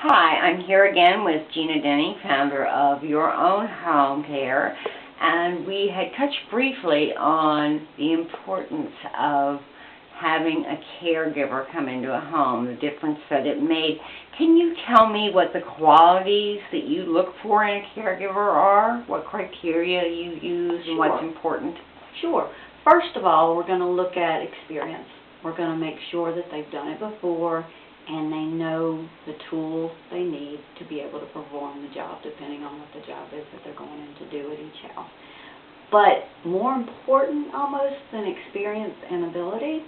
Hi, I'm here again with Gina Deney, founder of Your Own Home Care, and we had touched briefly on the importance of having a caregiver come into a home, the difference that it made. Can you tell me what the qualities that you look for in a caregiver are? What criteria you use and what's important? Sure. First of all, we're going to look at experience. We're going to make sure that they've done it before and they know the tools they need to be able to perform the job, depending on what the job is that they're going in to do at each house. But more important almost than experience and ability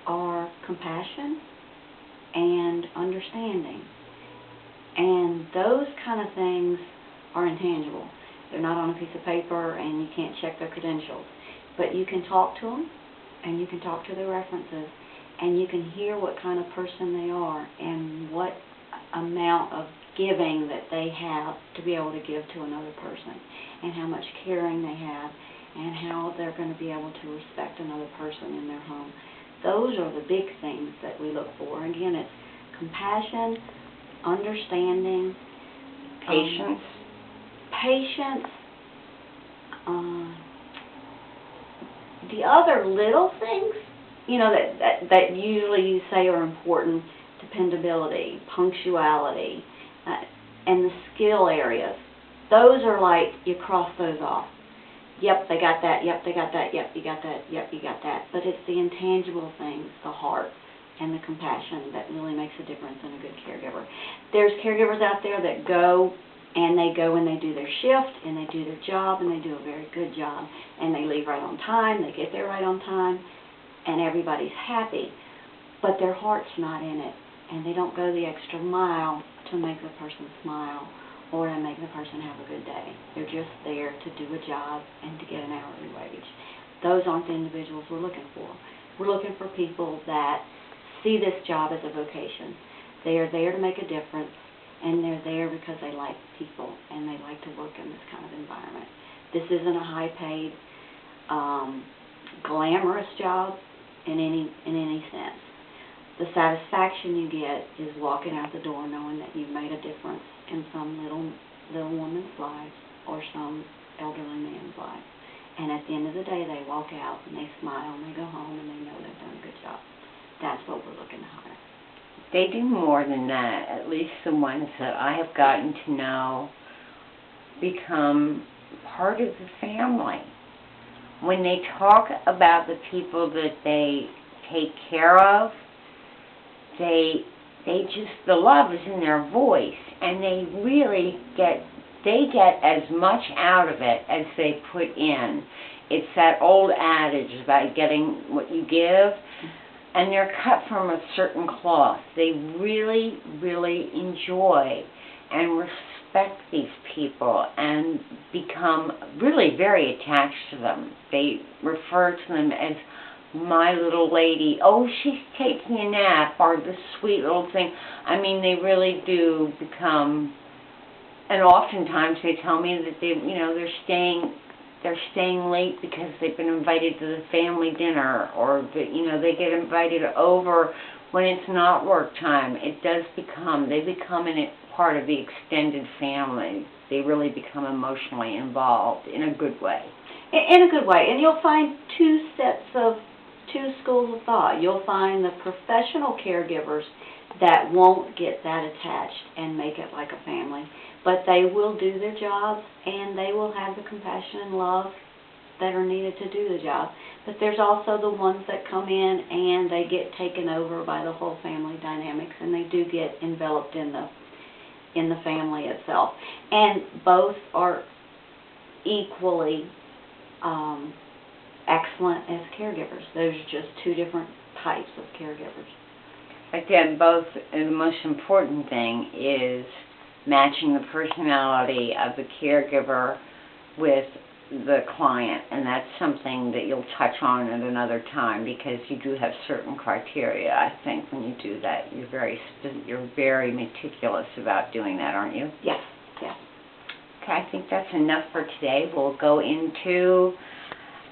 are compassion and understanding. And those kind of things are intangible. They're not on a piece of paper and you can't check their credentials. But you can talk to them and you can talk to their references and you can hear what kind of person they are and what amount of giving that they have to be able to give to another person, and how much caring they have, and how they're going to be able to respect another person in their home. Those are the big things that we look for. Again, it's compassion, understanding, Patience. Patience. The other little things, you know, that usually you say are important: dependability, punctuality, and the skill areas. Those are like, you cross those off. Yep, they got that. Yep, they got that. Yep, you got that. Yep, you got that. But it's the intangible things, the heart and the compassion, that really makes a difference in a good caregiver. There's caregivers out there that go and they do their shift and they do their job and they do a very good job and they leave right on time, they get there right on time, and everybody's happy. But their heart's not in it, and they don't go the extra mile to make the person smile or to make the person have a good day. They're just there to do a job and to get an hourly wage. Those aren't the individuals we're looking for. We're looking for people that see this job as a vocation. They are there to make a difference, and they're there because they like people and they like to work in this kind of environment. This isn't a high-paid, glamorous job in any sense. The satisfaction you get is walking out the door knowing that you've made a difference in some little woman's life or some elderly man's life. And at the end of the day, they walk out and they smile and they go home and they know they've done a good job. That's what we're looking to hire. They do more than that. At least the ones that I have gotten to know become part of the family. When they talk about the people that they take care of, they just, the love is in their voice, and they really get as much out of it as they put in. It's that old adage about getting what you give, and they're cut from a certain cloth. They really, really enjoy and respect these people and become really very attached to them. They refer to them as my little lady. Oh, she's taking a nap, or this sweet little thing. I mean, they really do become, and oftentimes they tell me that they're staying late because they've been invited to the family dinner, or they get invited over when it's not work time. They become part of the extended family. They really become emotionally involved in a good way. In a good way. And you'll find two schools of thought. You'll find the professional caregivers that won't get that attached and make it like a family, but they will do their job and they will have the compassion and love that are needed to do the job. But there's also the ones that come in and they get taken over by the whole family dynamics, and they do get enveloped in the family itself. And both are equally excellent as caregivers. There's just two different types of caregivers. Again, the most important thing is matching the personality of the caregiver with the client, and that's something that you'll touch on at another time, because you do have certain criteria. I think when you do that, you're very meticulous about doing that, aren't you? Yes, yes. Okay, I think that's enough for today. We'll go into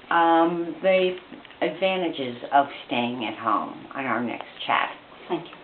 the advantages of staying at home on our next chat. Thank you.